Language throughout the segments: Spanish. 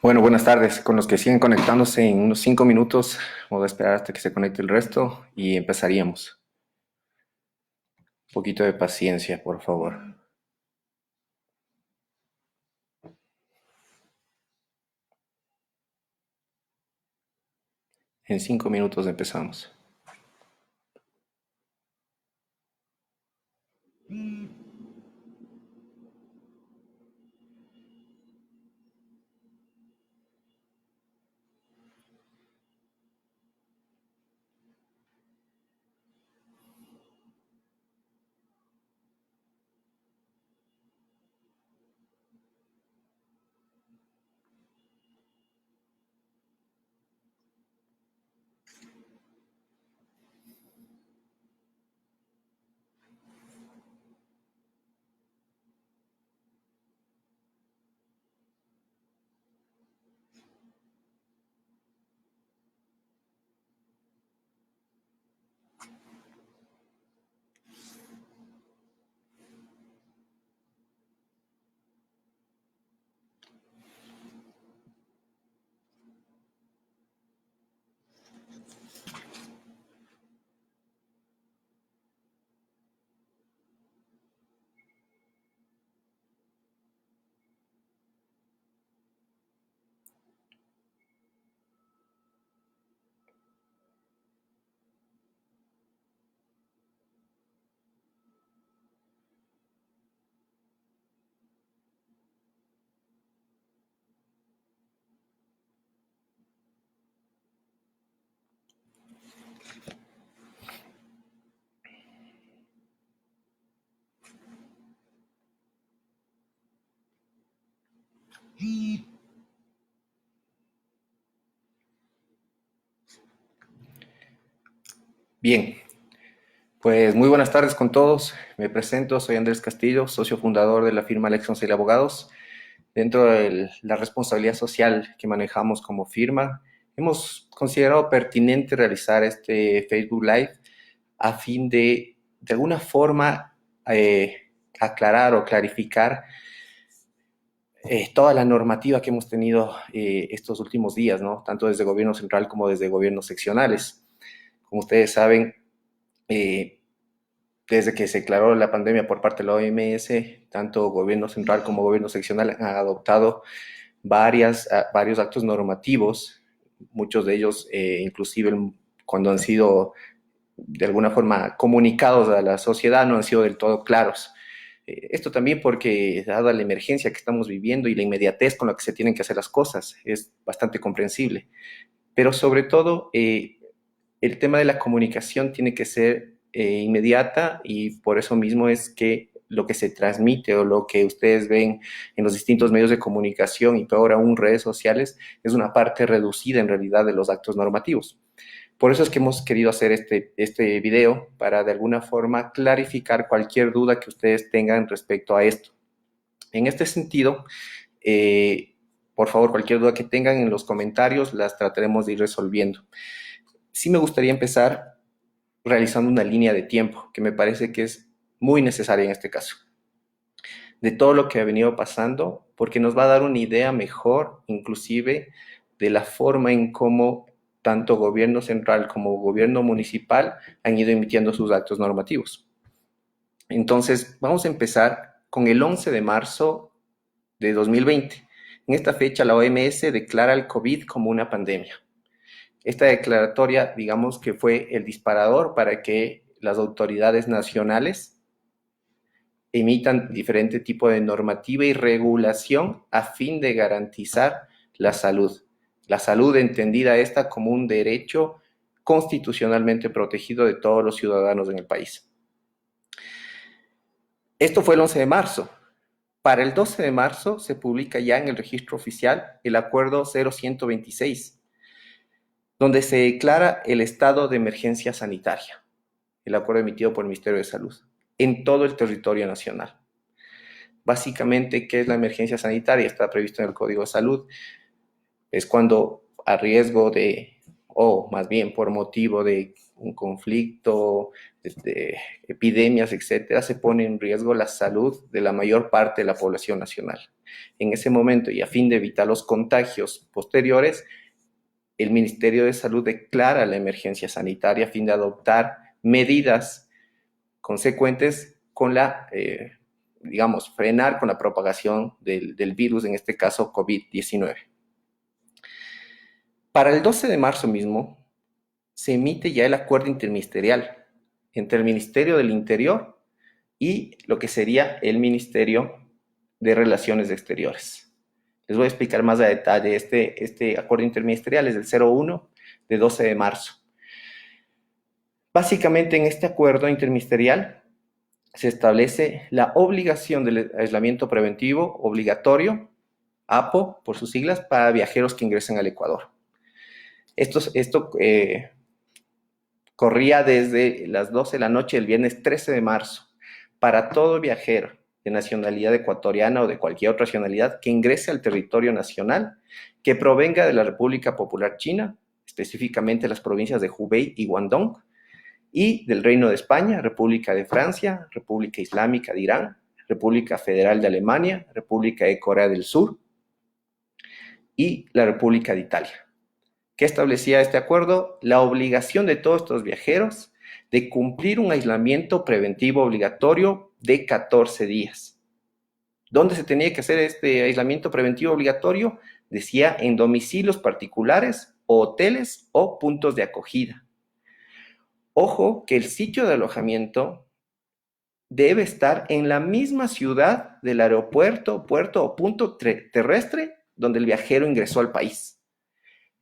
Bueno, buenas tardes. Con los que siguen conectándose en unos 5 minutos, vamos a esperar hasta que se conecte el resto y empezaríamos. Un poquito de paciencia, por favor. En 5 minutos empezamos. Bien, pues muy buenas tardes con todos. Me presento, soy Andrés Castillo, socio fundador de la firma Lexon Sale Abogados. Dentro de la responsabilidad social que manejamos como firma, hemos considerado pertinente realizar este Facebook Live a fin de alguna forma, aclarar o clarificar toda la normativa que hemos tenido estos últimos días, ¿no? Tanto desde gobierno central como desde gobiernos seccionales. Como ustedes saben, eh, desde que se declaró la pandemia por parte de la OMS, tanto gobierno central como gobierno seccional han adoptado varios actos normativos, muchos de ellos inclusive cuando han sido de alguna forma comunicados a la sociedad no han sido del todo claros. Esto también porque, dada la emergencia que estamos viviendo y la inmediatez con la que se tienen que hacer las cosas, es bastante comprensible. Pero sobre todo, el tema de la comunicación tiene que ser inmediata y por eso mismo es que lo que se transmite o lo que ustedes ven en los distintos medios de comunicación y peor aún redes sociales es una parte reducida en realidad de los actos normativos. Por eso es que hemos querido hacer este video para de alguna forma clarificar cualquier duda que ustedes tengan respecto a esto. En este sentido, por favor, cualquier duda que tengan en los comentarios las trataremos de ir resolviendo. Sí me gustaría empezar realizando una línea de tiempo que me parece que es muy necesaria en este caso, de todo lo que ha venido pasando, porque nos va a dar una idea mejor, inclusive, de la forma en cómo tanto gobierno central como gobierno municipal han ido emitiendo sus actos normativos. Entonces, vamos a empezar con el 11 de marzo de 2020. En esta fecha, la OMS declara el COVID como una pandemia. Esta declaratoria, digamos que fue el disparador para que las autoridades nacionales emitan diferente tipo de normativa y regulación a fin de garantizar la salud. La salud entendida esta como un derecho constitucionalmente protegido de todos los ciudadanos en el país. Esto fue el 11 de marzo. Para el 12 de marzo se publica ya en el registro oficial el acuerdo 0126, donde se declara el estado de emergencia sanitaria, el acuerdo emitido por el Ministerio de Salud, en todo el territorio nacional. Básicamente, ¿qué es la emergencia sanitaria? Está previsto en el Código de Salud. Es cuando a riesgo de, o más bien por motivo de un conflicto, de epidemias, etcétera, se pone en riesgo la salud de la mayor parte de la población nacional. En ese momento, y a fin de evitar los contagios posteriores, el Ministerio de Salud declara la emergencia sanitaria a fin de adoptar medidas consecuentes con la, digamos, frenar con la propagación del virus, en este caso COVID-19. Para el 12 de marzo mismo se emite ya el acuerdo interministerial entre el Ministerio del Interior y lo que sería el Ministerio de Relaciones Exteriores. Les voy a explicar más a detalle. Este acuerdo interministerial es del 01 de 12 de marzo. Básicamente, en este acuerdo interministerial se establece la obligación del aislamiento preventivo obligatorio, APO por sus siglas, para viajeros que ingresen al Ecuador. Esto corría desde las 12 de la noche del viernes 13 de marzo para todo viajero de nacionalidad ecuatoriana o de cualquier otra nacionalidad que ingrese al territorio nacional, que provenga de la República Popular China, específicamente las provincias de Hubei y Guangdong, y del Reino de España, República de Francia, República Islámica de Irán, República Federal de Alemania, República de Corea del Sur y la República de Italia. ¿Qué establecía este acuerdo? La obligación de todos estos viajeros de cumplir un aislamiento preventivo obligatorio de 14 días. ¿Dónde se tenía que hacer este aislamiento preventivo obligatorio? Decía en domicilios particulares, o hoteles o puntos de acogida. Ojo que el sitio de alojamiento debe estar en la misma ciudad del aeropuerto, puerto o punto terrestre donde el viajero ingresó al país.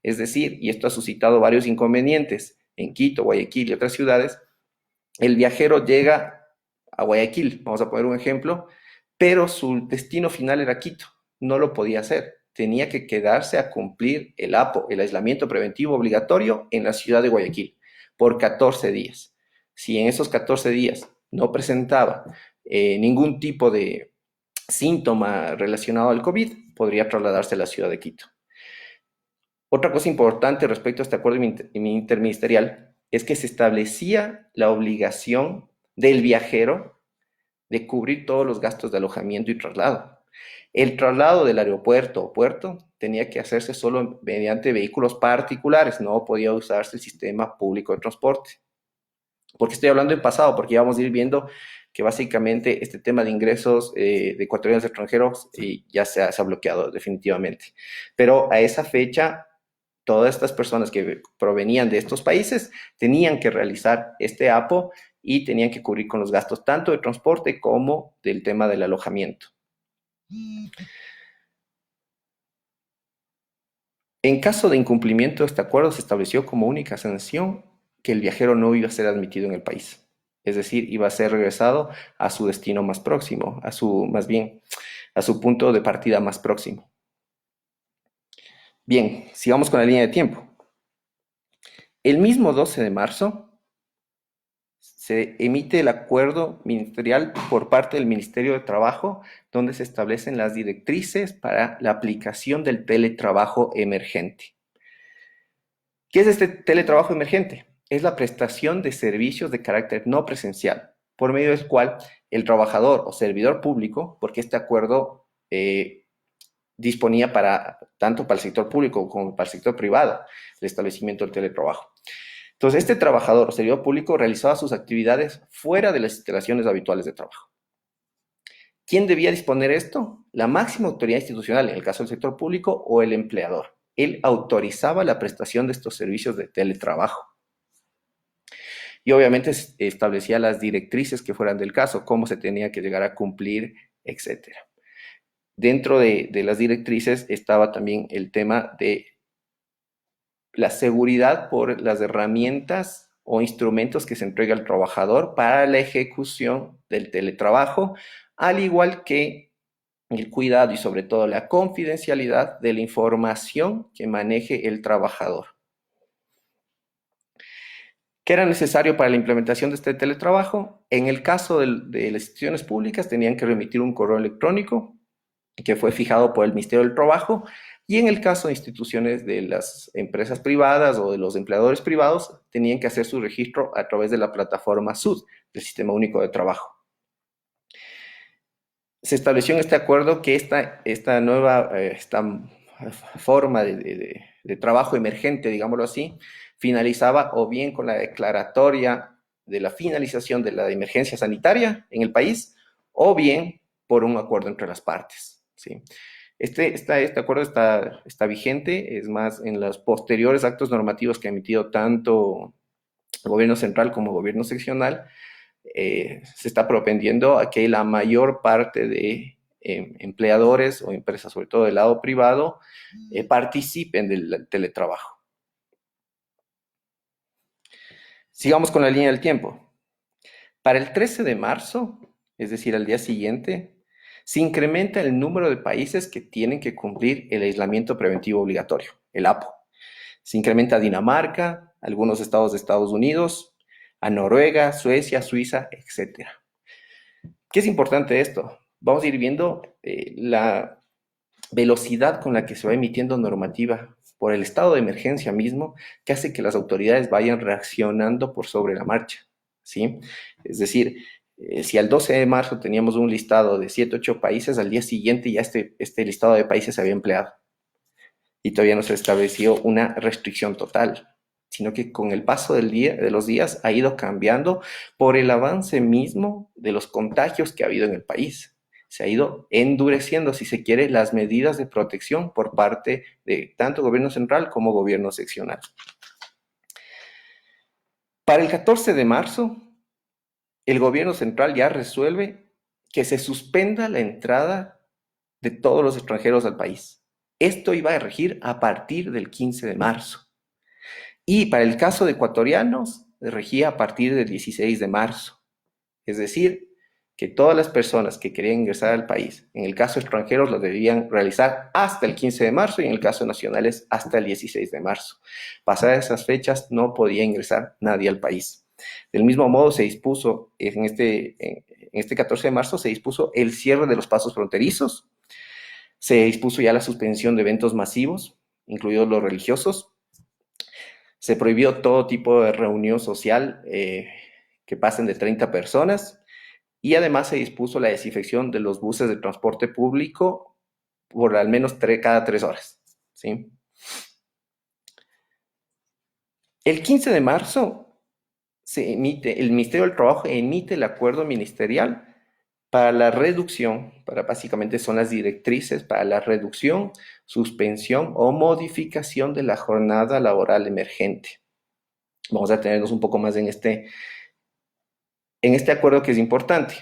Es decir, y esto ha suscitado varios inconvenientes, en Quito, Guayaquil y otras ciudades, el viajero llega a Guayaquil, vamos a poner un ejemplo, pero su destino final era Quito, no lo podía hacer, tenía que quedarse a cumplir el APO, el aislamiento preventivo obligatorio, en la ciudad de Guayaquil, por 14 días. Si en esos 14 días no presentaba ningún tipo de síntoma relacionado al COVID, podría trasladarse a la ciudad de Quito. Otra cosa importante respecto a este acuerdo interministerial es que se establecía la obligación del viajero de cubrir todos los gastos de alojamiento y traslado. El traslado del aeropuerto o puerto tenía que hacerse solo mediante vehículos particulares, no podía usarse el sistema público de transporte. ¿Por qué estoy hablando en pasado? Porque ya vamos a ir viendo que básicamente este tema de ingresos de ecuatorianos extranjeros ya se ha bloqueado definitivamente. Pero a esa fecha, todas estas personas que provenían de estos países tenían que realizar este APO y tenían que cubrir con los gastos tanto de transporte como del tema del alojamiento. En caso de incumplimiento de este acuerdo, se estableció como única sanción que el viajero no iba a ser admitido en el país. Es decir, iba a ser regresado a su destino más próximo, a su punto de partida más próximo. Bien, sigamos con la línea de tiempo. El mismo 12 de marzo se emite el acuerdo ministerial por parte del Ministerio de Trabajo, donde se establecen las directrices para la aplicación del teletrabajo emergente. ¿Qué es este teletrabajo emergente? Es la prestación de servicios de carácter no presencial, por medio del cual el trabajador o servidor público, porque este acuerdo disponía tanto para el sector público como para el sector privado, el establecimiento del teletrabajo. Entonces, este trabajador o servidor público realizaba sus actividades fuera de las instalaciones habituales de trabajo. ¿Quién debía disponer esto? La máxima autoridad institucional, en el caso del sector público, o el empleador. Él autorizaba la prestación de estos servicios de teletrabajo. Y obviamente establecía las directrices que fueran del caso, cómo se tenía que llegar a cumplir, etc. Dentro de las directrices estaba también el tema de la seguridad por las herramientas o instrumentos que se entrega al trabajador para la ejecución del teletrabajo, al igual que el cuidado y sobre todo la confidencialidad de la información que maneje el trabajador. ¿Qué era necesario para la implementación de este teletrabajo? En el caso de las instituciones públicas tenían que remitir un correo electrónico que fue fijado por el Ministerio del Trabajo, y en el caso de instituciones de las empresas privadas o de los empleadores privados, tenían que hacer su registro a través de la plataforma SUD, del Sistema Único de Trabajo. Se estableció en este acuerdo que esta nueva forma de trabajo emergente, digámoslo así, finalizaba o bien con la declaratoria de la finalización de la emergencia sanitaria en el país, o bien por un acuerdo entre las partes. ¿Sí? Este acuerdo está vigente, es más, en los posteriores actos normativos que ha emitido tanto el gobierno central como el gobierno seccional, se está propendiendo a que la mayor parte de empleadores o empresas, sobre todo del lado privado, participen del teletrabajo. Sigamos con la línea del tiempo. Para el 13 de marzo, es decir, al día siguiente, se incrementa el número de países que tienen que cumplir el aislamiento preventivo obligatorio, el APO. Se incrementa a Dinamarca, algunos estados de Estados Unidos, a Noruega, Suecia, Suiza, etc. ¿Qué es importante esto? Vamos a ir viendo la velocidad con la que se va emitiendo normativa por el estado de emergencia mismo, que hace que las autoridades vayan reaccionando por sobre la marcha, ¿sí? Es decir, si al 12 de marzo teníamos un listado de 7, 8 países, al día siguiente ya este listado de países se había empleado y todavía no se estableció una restricción total, sino que con el paso de los días ha ido cambiando por el avance mismo de los contagios que ha habido en el país. Se ha ido endureciendo, si se quiere, las medidas de protección por parte de tanto gobierno central como gobierno seccional. Para el 14 de marzo, el gobierno central ya resuelve que se suspenda la entrada de todos los extranjeros al país. Esto iba a regir a partir del 15 de marzo. Y para el caso de ecuatorianos, regía a partir del 16 de marzo. Es decir, que todas las personas que querían ingresar al país, en el caso de extranjeros, lo debían realizar hasta el 15 de marzo y en el caso de nacionales hasta el 16 de marzo. Pasadas esas fechas no podía ingresar nadie al país. Del mismo modo se dispuso, en este 14 de marzo se dispuso el cierre de los pasos fronterizos, se dispuso ya la suspensión de eventos masivos, incluidos los religiosos, se prohibió todo tipo de reunión social que pasen de 30 personas, y además se dispuso la desinfección de los buses de transporte público por al menos cada 3 horas. ¿Sí? El 15 de marzo el Ministerio del Trabajo emite el acuerdo ministerial para la reducción, básicamente son las directrices para la reducción, suspensión o modificación de la jornada laboral emergente. Vamos a tenernos un poco más en este acuerdo que es importante.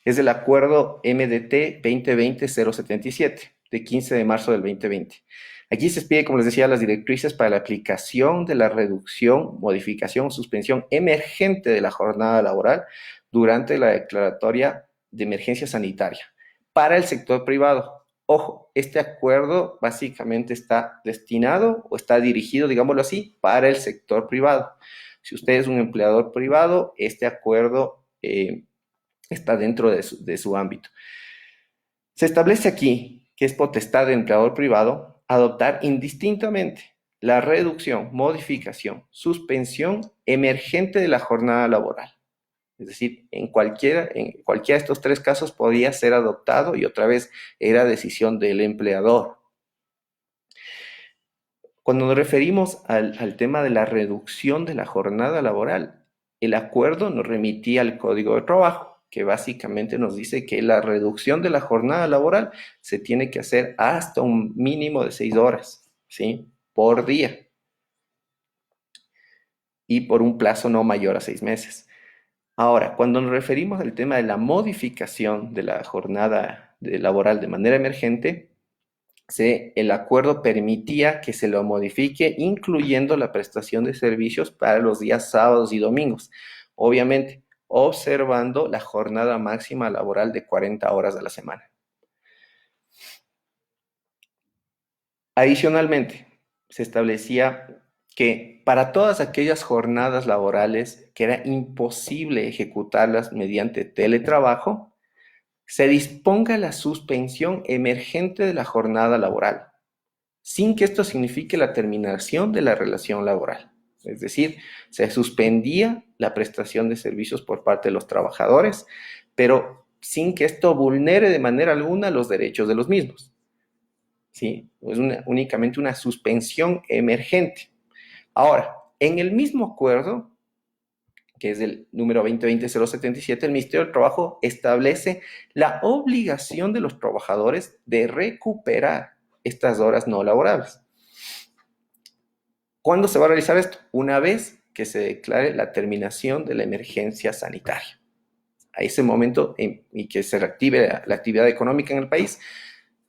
Es el acuerdo MDT 2020-077, de 15 de marzo del 2020. Aquí se pide, como les decía, las directrices para la aplicación de la reducción, modificación, suspensión emergente de la jornada laboral durante la declaratoria de emergencia sanitaria para el sector privado. Ojo, este acuerdo básicamente está destinado o está dirigido, digámoslo así, para el sector privado. Si usted es un empleador privado, este acuerdo está dentro de su ámbito. Se establece aquí que es potestad del empleador privado adoptar indistintamente la reducción, modificación, suspensión emergente de la jornada laboral. Es decir, en cualquiera de estos tres casos podía ser adoptado y otra vez era decisión del empleador. Cuando nos referimos al tema de la reducción de la jornada laboral, el acuerdo nos remitía al Código de Trabajo, que básicamente nos dice que la reducción de la jornada laboral se tiene que hacer hasta un mínimo de 6 horas, ¿sí? Por día y por un plazo no mayor a 6 meses. Ahora, cuando nos referimos al tema de la modificación de la jornada laboral de manera emergente, el acuerdo permitía que se lo modifique incluyendo la prestación de servicios para los días sábados y domingos, obviamente observando la jornada máxima laboral de 40 horas a la semana. Adicionalmente, se establecía que para todas aquellas jornadas laborales que era imposible ejecutarlas mediante teletrabajo, se disponga la suspensión emergente de la jornada laboral, sin que esto signifique la terminación de la relación laboral. Es decir, se suspendía la prestación de servicios por parte de los trabajadores, pero sin que esto vulnere de manera alguna los derechos de los mismos. ¿Sí? Es únicamente una suspensión emergente. Ahora, en el mismo acuerdo, que es el número 2020-077, el Ministerio del Trabajo establece la obligación de los trabajadores de recuperar estas horas no laborables. ¿Cuándo se va a realizar esto? Una vez que se declare la terminación de la emergencia sanitaria. A ese momento y que se reactive la actividad económica en el país,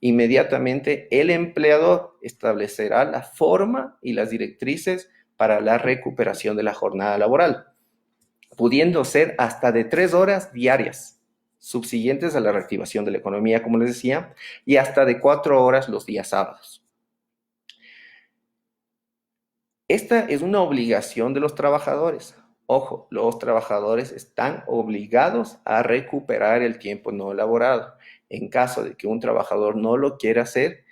inmediatamente el empleador establecerá la forma y las directrices para la recuperación de la jornada laboral, pudiendo ser hasta de 3 horas diarias, subsiguientes a la reactivación de la economía, como les decía, y hasta de 4 horas los días sábados. Esta es una obligación de los trabajadores. Ojo, los trabajadores están obligados a recuperar el tiempo no laborado. En caso de que un trabajador no lo quiera hacer,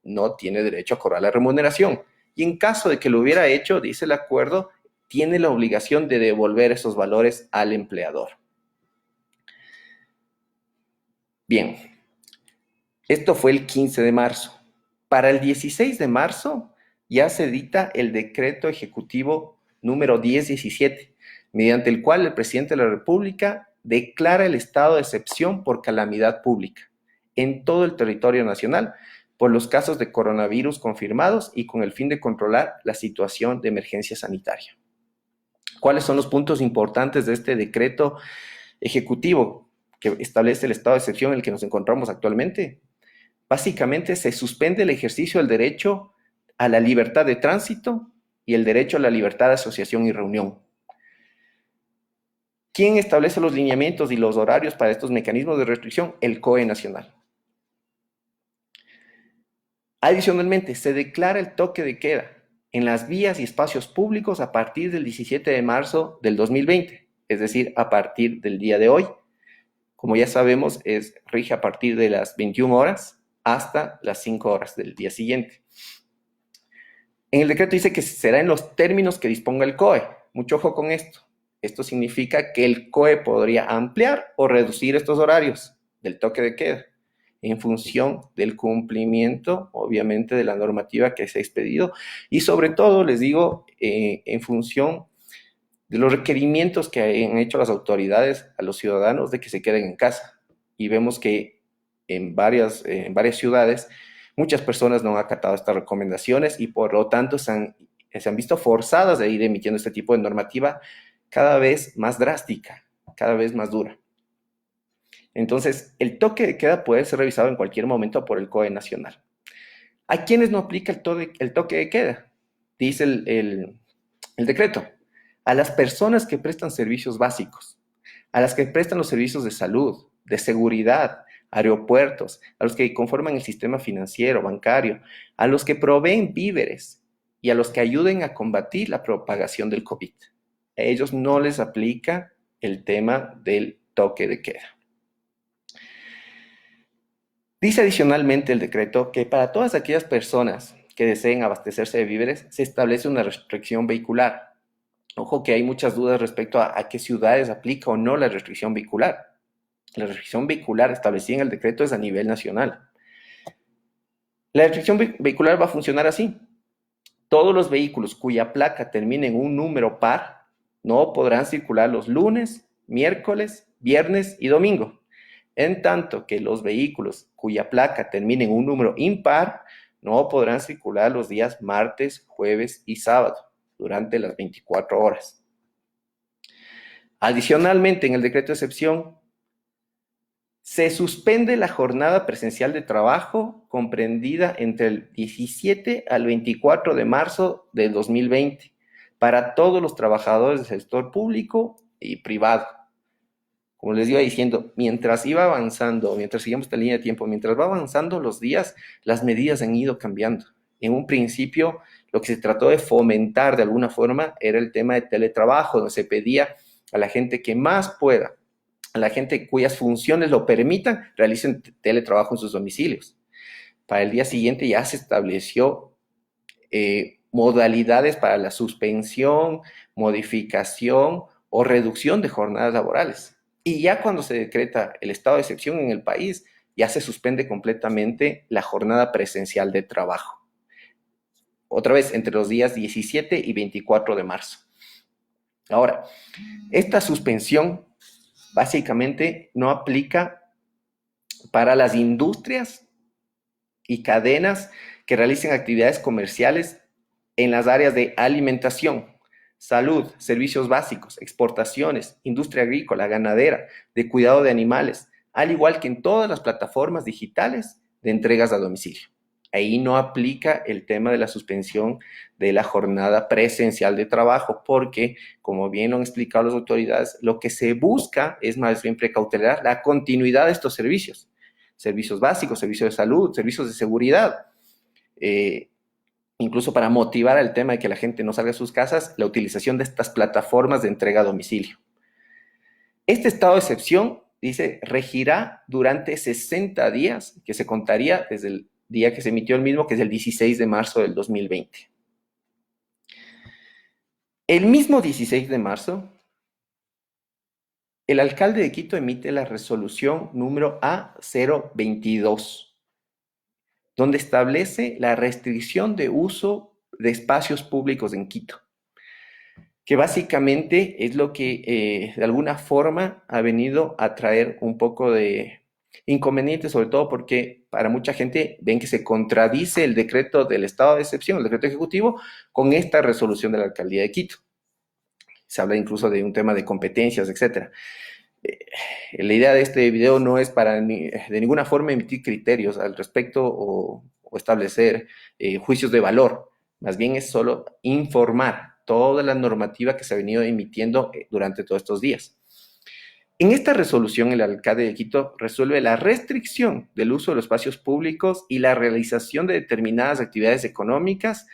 no tiene derecho a cobrar la remuneración. Y en caso de que lo hubiera hecho, dice el acuerdo, tiene la obligación de devolver esos valores al empleador. Bien, esto fue el 15 de marzo. Para el 16 de marzo ya se dicta el decreto ejecutivo número 1017, mediante el cual el presidente de la República declara el estado de excepción por calamidad pública en todo el territorio nacional por los casos de coronavirus confirmados y con el fin de controlar la situación de emergencia sanitaria. ¿Cuáles son los puntos importantes de este decreto ejecutivo que establece el estado de excepción en el que nos encontramos actualmente? Básicamente se suspende el ejercicio del derecho a la libertad de tránsito y el derecho a la libertad de asociación y reunión. ¿Quién establece los lineamientos y los horarios para estos mecanismos de restricción? El COE nacional. Adicionalmente, se declara el toque de queda en las vías y espacios públicos a partir del 17 de marzo del 2020, es decir, a partir del día de hoy. Como ya sabemos, rige a partir de las 21 horas hasta las 5 horas del día siguiente. En el decreto dice que será en los términos que disponga el COE. Mucho ojo con esto. Esto significa que el COE podría ampliar o reducir estos horarios del toque de queda en función del cumplimiento, obviamente, de la normativa que se ha expedido y sobre todo, les digo, en función de los requerimientos que han hecho las autoridades a los ciudadanos de que se queden en casa. Y vemos que en varias ciudades muchas personas no han acatado estas recomendaciones y por lo tanto se han visto forzadas a ir emitiendo este tipo de normativa cada vez más drástica, cada vez más dura. Entonces, el toque de queda puede ser revisado en cualquier momento por el COE nacional. ¿A quiénes no aplica el toque de queda? Dice el decreto. A las personas que prestan servicios básicos, a las que prestan los servicios de salud, de seguridad, aeropuertos, a los que conforman el sistema financiero, bancario, a los que proveen víveres y a los que ayuden a combatir la propagación del COVID. A ellos no les aplica el tema del toque de queda. Dice adicionalmente el decreto que para todas aquellas personas que deseen abastecerse de víveres se establece una restricción vehicular. Ojo que hay muchas dudas respecto a qué ciudades aplica o no la restricción vehicular. La restricción vehicular establecida en el decreto es a nivel nacional. La restricción vehicular va a funcionar así. Todos los vehículos cuya placa termine en un número par no podrán circular los lunes, miércoles, viernes y domingo. En tanto que los vehículos cuya placa termine en un número impar no podrán circular los días martes, jueves y sábado durante las 24 horas. Adicionalmente, en el decreto de excepción, se suspende la jornada presencial de trabajo comprendida entre el 17 al 24 de marzo del 2020 para todos los trabajadores del sector público y privado. Como les iba diciendo, mientras iba avanzando, mientras seguimos esta línea de tiempo, mientras va avanzando los días, las medidas han ido cambiando. En un principio, lo que se trató de fomentar de alguna forma era el tema de teletrabajo, donde se pedía a la gente que más pueda, a la gente cuyas funciones lo permitan, realicen teletrabajo en sus domicilios. Para el día siguiente ya se estableció modalidades para la suspensión, modificación o reducción de jornadas laborales. Y ya cuando se decreta el estado de excepción en el país, ya se suspende completamente la jornada presencial de trabajo. Otra vez, entre los días 17 y 24 de marzo. Ahora, esta suspensión básicamente no aplica para las industrias y cadenas que realicen actividades comerciales en las áreas de alimentación, salud, servicios básicos, exportaciones, industria agrícola, ganadera, de cuidado de animales, al igual que en todas las plataformas digitales de entregas a domicilio. Ahí no aplica el tema de la suspensión de la jornada presencial de trabajo, porque, como bien lo han explicado las autoridades, lo que se busca es más bien precautelar la continuidad de estos servicios. Servicios básicos, servicios de salud, servicios de seguridad. Incluso para motivar el tema de que la gente no salga de sus casas, la utilización de estas plataformas de entrega a domicilio. Este estado de excepción, dice, regirá durante 60 días, que se contaría desde el día que se emitió el mismo, que es el 16 de marzo del 2020. El mismo 16 de marzo, el alcalde de Quito emite la resolución número A022, donde establece la restricción de uso de espacios públicos en Quito, que básicamente es lo que de alguna forma ha venido a traer un poco de inconveniente, sobre todo porque para mucha gente ven que se contradice el decreto del estado de excepción, el decreto ejecutivo, con esta resolución de la alcaldía de Quito. Se habla incluso de un tema de competencias, etcétera. La idea de este video no es para de ninguna forma emitir criterios al respecto o establecer juicios de valor, más bien es solo informar toda la normativa que se ha venido emitiendo durante todos estos días. En esta resolución, el alcalde de Quito resuelve la restricción del uso de los espacios públicos y la realización de determinadas actividades económicas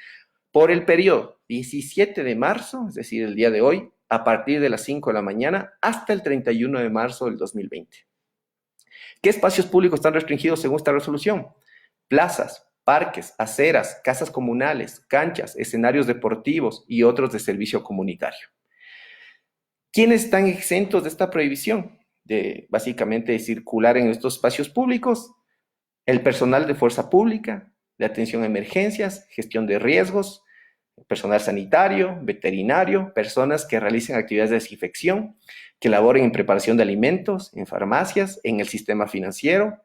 por el periodo 17 de marzo, es decir, el día de hoy, a partir de las 5 de la mañana hasta el 31 de marzo del 2020. ¿Qué espacios públicos están restringidos según esta resolución? Plazas, parques, aceras, casas comunales, canchas, escenarios deportivos y otros de servicio comunitario. ¿Quiénes están exentos de esta prohibición? De básicamente circular en estos espacios públicos. El personal de fuerza pública, de atención a emergencias, gestión de riesgos, personal sanitario, veterinario, personas que realicen actividades de desinfección, que laboren en preparación de alimentos, en farmacias, en el sistema financiero,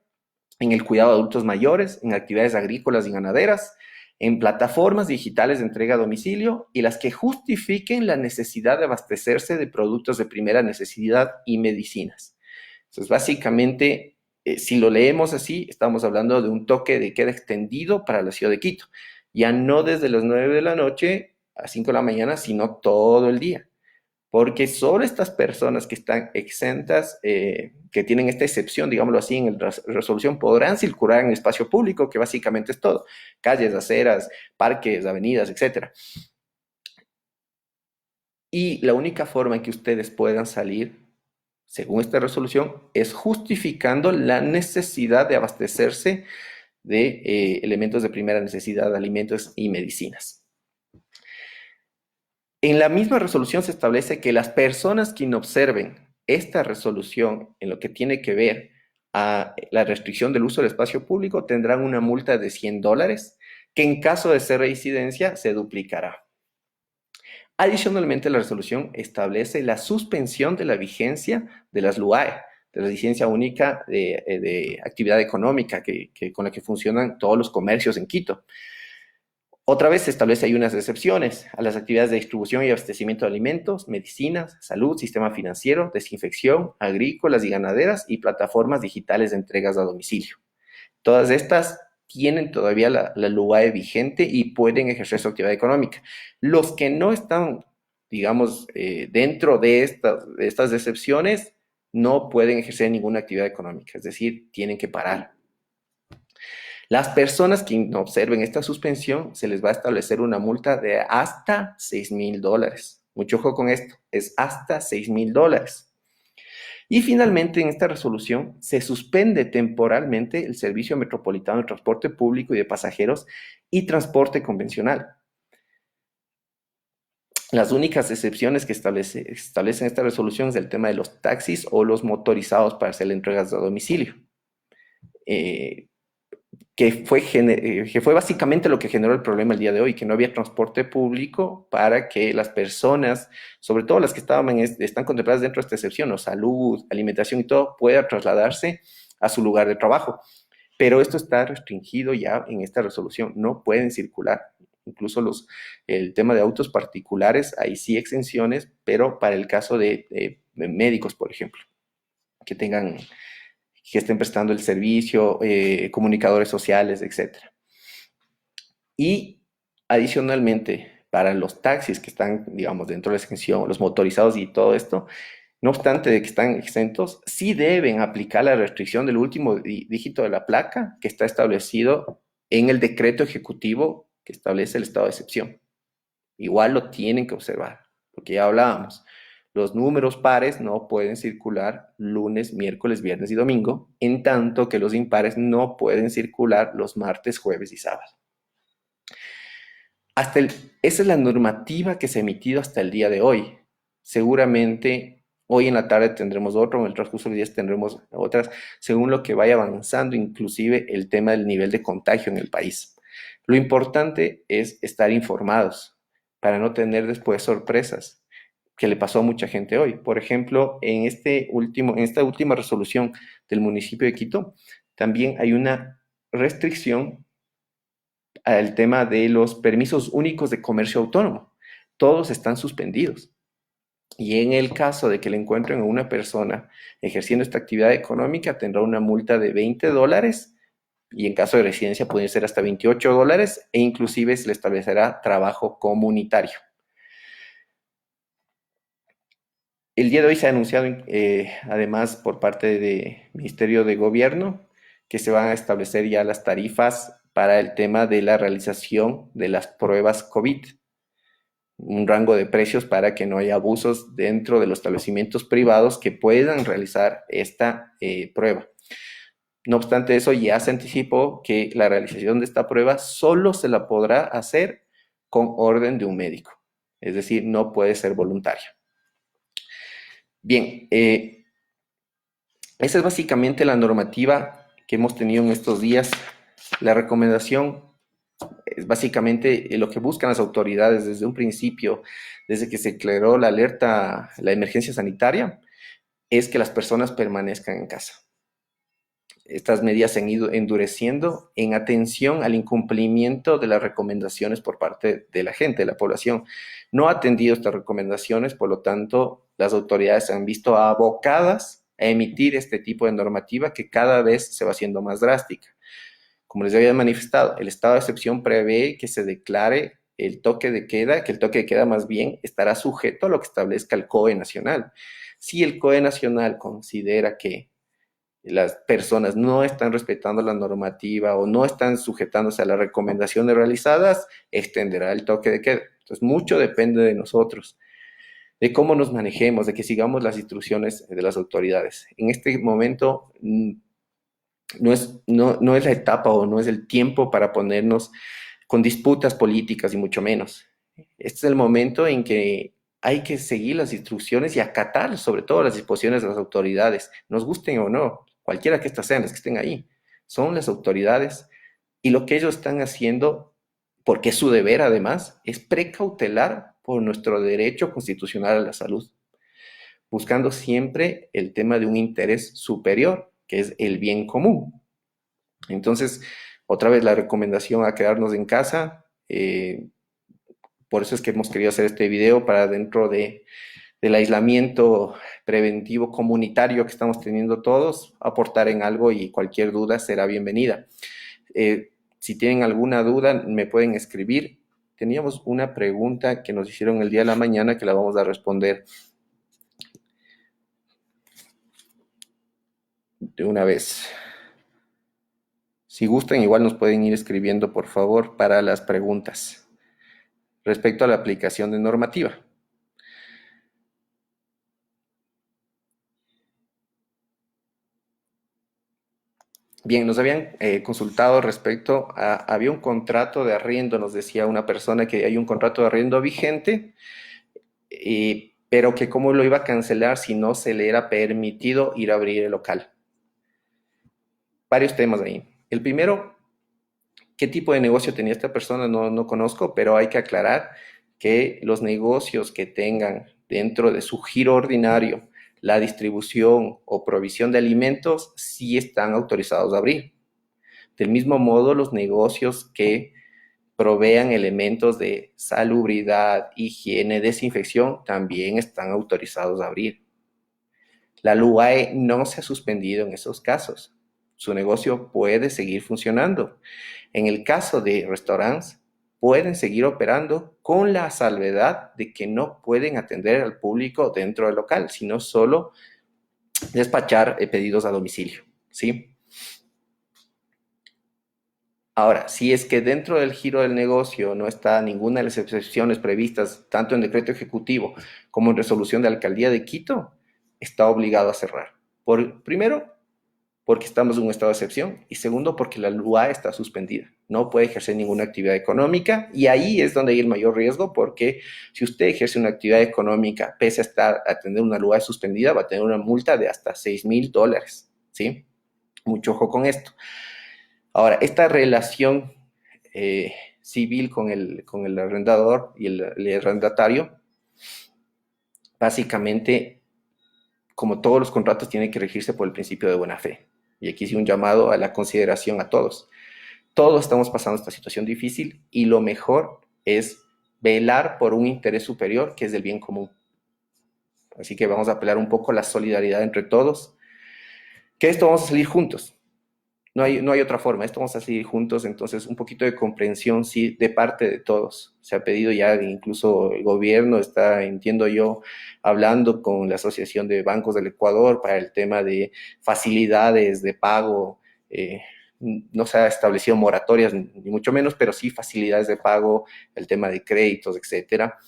en el cuidado de adultos mayores, en actividades agrícolas y ganaderas, en plataformas digitales de entrega a domicilio y las que justifiquen la necesidad de abastecerse de productos de primera necesidad y medicinas. Entonces, básicamente, si lo leemos así, estamos hablando de un toque de queda extendido para la ciudad de Quito. Ya no desde las 9 de la noche a 5 de la mañana, sino todo el día. Porque solo estas personas que están exentas, que tienen esta excepción, digámoslo así, en la resolución, podrán circular en el espacio público, que básicamente es todo, calles, aceras, parques, avenidas, etc. Y la única forma en que ustedes puedan salir, según esta resolución, es justificando la necesidad de abastecerse de elementos de primera necesidad, alimentos y medicinas. En la misma resolución se establece que las personas que no observen esta resolución en lo que tiene que ver a la restricción del uso del espacio público tendrán una multa de $100 que en caso de ser reincidencia se duplicará. Adicionalmente, la resolución establece la suspensión de la vigencia de las LUAE, de la licencia única de actividad económica con la que funcionan todos los comercios en Quito. Otra vez se establece ahí unas excepciones a las actividades de distribución y abastecimiento de alimentos, medicinas, salud, sistema financiero, desinfección, agrícolas y ganaderas y plataformas digitales de entregas a domicilio. Todas estas tienen todavía la LUAE vigente y pueden ejercer su actividad económica. Los que no están, digamos, dentro de estas excepciones, no pueden ejercer ninguna actividad económica, es decir, tienen que parar. Las personas que no observen esta suspensión se les va a establecer una multa de hasta $6,000. Mucho ojo con esto, es hasta $6,000. Y finalmente, en esta resolución se suspende temporalmente el servicio metropolitano de transporte público y de pasajeros y transporte convencional. Las únicas excepciones que establecen esta resolución es el tema de los taxis o los motorizados para hacer entregas a domicilio. Que fue básicamente lo que generó el problema el día de hoy, que no había transporte público para que las personas, sobre todo las que están contempladas dentro de esta excepción, o salud, alimentación y todo, puedan trasladarse a su lugar de trabajo. Pero esto está restringido ya en esta resolución, no pueden circular. Incluso el tema de autos particulares, hay sí exenciones, pero para el caso de médicos, por ejemplo, que estén prestando el servicio, comunicadores sociales, etc. Y adicionalmente, para los taxis que están, digamos, dentro de la exención, los motorizados y todo esto, no obstante de que están exentos, sí deben aplicar la restricción del último dígito de la placa que está establecido en el decreto ejecutivo que establece el estado de excepción. Igual lo tienen que observar, porque ya hablábamos. Los números pares no pueden circular lunes, miércoles, viernes y domingo, en tanto que los impares no pueden circular los martes, jueves y sábado. Esa es la normativa que se ha emitido hasta el día de hoy. Seguramente hoy en la tarde tendremos otro, en el transcurso de días tendremos otras, según lo que vaya avanzando, inclusive el tema del nivel de contagio en el país. Lo importante es estar informados para no tener después sorpresas, que le pasó a mucha gente hoy. Por ejemplo, en esta última resolución del municipio de Quito, también hay una restricción al tema de los permisos únicos de comercio autónomo. Todos están suspendidos. Y en el caso de que le encuentren a una persona ejerciendo esta actividad económica, tendrá una multa de $20 y en caso de residencia puede ser hasta $28 e inclusive se le establecerá trabajo comunitario. El día de hoy se ha anunciado, además, por parte del Ministerio de Gobierno, que se van a establecer ya las tarifas para el tema de la realización de las pruebas COVID. Un rango de precios para que no haya abusos dentro de los establecimientos privados que puedan realizar esta prueba. No obstante eso, ya se anticipó que la realización de esta prueba solo se la podrá hacer con orden de un médico. Es decir, no puede ser voluntaria. Bien, esa es básicamente la normativa que hemos tenido en estos días. La recomendación es básicamente lo que buscan las autoridades desde un principio, desde que se declaró la alerta, la emergencia sanitaria, es que las personas permanezcan en casa. Estas medidas se han ido endureciendo en atención al incumplimiento de las recomendaciones por parte de la gente, de la población. No ha atendido estas recomendaciones, por lo tanto, las autoridades se han visto abocadas a emitir este tipo de normativa que cada vez se va haciendo más drástica. Como les había manifestado, el estado de excepción prevé que se declare el toque de queda, que el toque de queda más bien estará sujeto a lo que establezca el COE nacional. Si el COE nacional considera que las personas no están respetando la normativa o no están sujetándose a las recomendaciones realizadas, extenderá el toque de queda. Entonces, mucho depende de nosotros, de cómo nos manejemos, de que sigamos las instrucciones de las autoridades. En este momento no es la etapa o no es el tiempo para ponernos con disputas políticas y mucho menos. Este es el momento en que hay que seguir las instrucciones y acatar sobre todo las disposiciones de las autoridades, nos gusten o no, cualquiera que éstas sean las que estén ahí. Son las autoridades y lo que ellos están haciendo, porque es su deber además, es precautelar por nuestro derecho constitucional a la salud, buscando siempre el tema de un interés superior, que es el bien común. Entonces, otra vez la recomendación a quedarnos en casa. Por eso es que hemos querido hacer este video para dentro del aislamiento preventivo comunitario que estamos teniendo todos, aportar en algo y cualquier duda será bienvenida. Si tienen alguna duda, me pueden escribir. Teníamos una pregunta que nos hicieron el día de la mañana que la vamos a responder de una vez. Si gustan, igual nos pueden ir escribiendo, por favor, para las preguntas respecto a la aplicación de normativa. Bien, nos habían consultado respecto a, había un contrato de arriendo, nos decía una persona que hay un contrato de arriendo vigente, pero que cómo lo iba a cancelar si no se le era permitido ir a abrir el local. Varios temas ahí. El primero, ¿qué tipo de negocio tenía esta persona? No conozco, pero hay que aclarar que los negocios que tengan dentro de su giro ordinario la distribución o provisión de alimentos sí están autorizados a abrir. Del mismo modo, los negocios que provean elementos de salubridad, higiene, desinfección, también están autorizados a abrir. La LUAE no se ha suspendido en esos casos. Su negocio puede seguir funcionando. En el caso de restaurantes, pueden seguir operando con la salvedad de que no pueden atender al público dentro del local, sino solo despachar pedidos a domicilio, ¿sí? Ahora, si es que dentro del giro del negocio no está ninguna de las excepciones previstas, tanto en decreto ejecutivo como en resolución de la alcaldía de Quito, está obligado a cerrar. Primero, porque estamos en un estado de excepción, y segundo, porque la LUA está suspendida. No puede ejercer ninguna actividad económica, y ahí es donde hay el mayor riesgo, porque si usted ejerce una actividad económica, pese a tener una LUA suspendida, va a tener una multa de hasta $6,000, ¿sí? Mucho ojo con esto. Ahora, esta relación civil con el arrendador y el arrendatario, básicamente, como todos los contratos, tiene que regirse por el principio de buena fe. Y aquí sí un llamado a la consideración a todos. Todos estamos pasando esta situación difícil y lo mejor es velar por un interés superior que es el bien común. Así que vamos a apelar un poco a la solidaridad entre todos, que esto vamos a salir juntos. No hay otra forma, esto vamos a seguir juntos, entonces un poquito de comprensión, sí, de parte de todos. Se ha pedido ya, incluso el gobierno está, entiendo yo, hablando con la Asociación de Bancos del Ecuador para el tema de facilidades de pago. No se ha establecido moratorias, ni mucho menos, pero sí facilidades de pago, el tema de créditos, etcétera.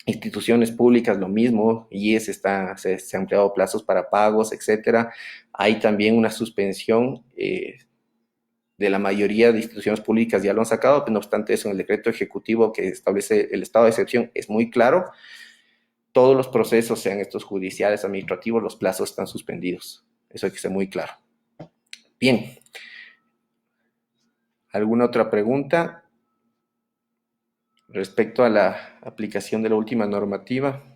Instituciones públicas, lo mismo, IES se han ampliado plazos para pagos, etcétera. Hay también una suspensión de la mayoría de instituciones públicas ya lo han sacado, pero no obstante eso, en el decreto ejecutivo que establece el estado de excepción es muy claro. Todos los procesos, sean estos judiciales, administrativos, los plazos están suspendidos. Eso hay que ser muy claro. Bien. ¿Alguna otra pregunta respecto a la aplicación de la última normativa?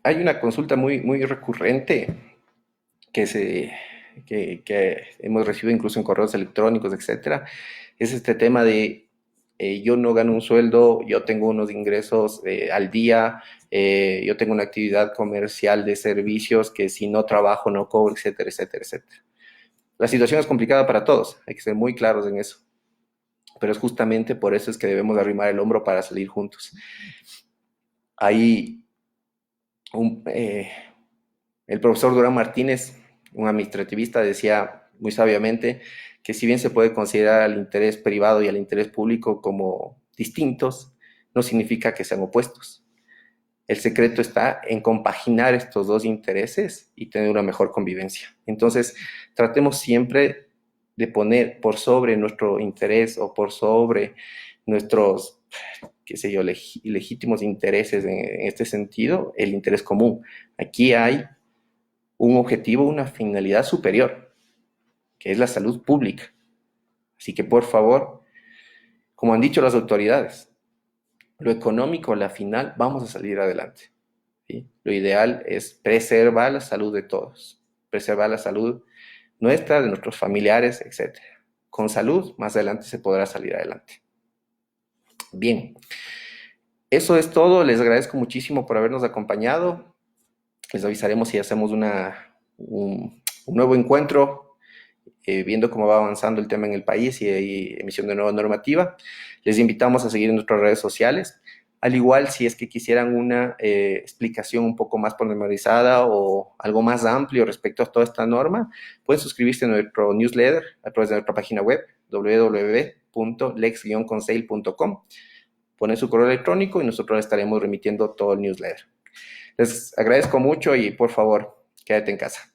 Hay una consulta muy recurrente que, que hemos recibido incluso en correos electrónicos, etcétera. Es este tema de yo no gano un sueldo, yo tengo unos ingresos al día, yo tengo una actividad comercial de servicios que si no trabajo no cobro, etcétera, etcétera, etcétera. La situación es complicada para todos, hay que ser muy claros en eso, pero es justamente por eso es que debemos arrimar el hombro para salir juntos. Hay el profesor Durán Martínez un administrativista decía muy sabiamente que si bien se puede considerar al interés privado y al interés público como distintos, no significa que sean opuestos. El secreto está en compaginar estos dos intereses y tener una mejor convivencia. Entonces, tratemos siempre de poner por sobre nuestro interés o por sobre nuestros, qué sé yo, legítimos intereses en este sentido, el interés común. Aquí hay un objetivo, una finalidad superior, que es la salud pública. Así que, por favor, como han dicho las autoridades, lo económico, a la final, vamos a salir adelante. ¿Sí? Lo ideal es preservar la salud de todos, preservar la salud nuestra, de nuestros familiares, etc. Con salud, más adelante se podrá salir adelante. Bien, eso es todo. Les agradezco muchísimo por habernos acompañado. Les avisaremos si hacemos un nuevo encuentro, viendo cómo va avanzando el tema en el país y hay emisión de nueva normativa. Les invitamos a seguir en nuestras redes sociales. Al igual, si es que quisieran una explicación un poco más pormenorizada o algo más amplio respecto a toda esta norma, pueden suscribirse a nuestro newsletter a través de nuestra página web www.lex-conseil.com. Ponen su correo electrónico y nosotros les estaremos remitiendo todo el newsletter. Les agradezco mucho y por favor, quédate en casa.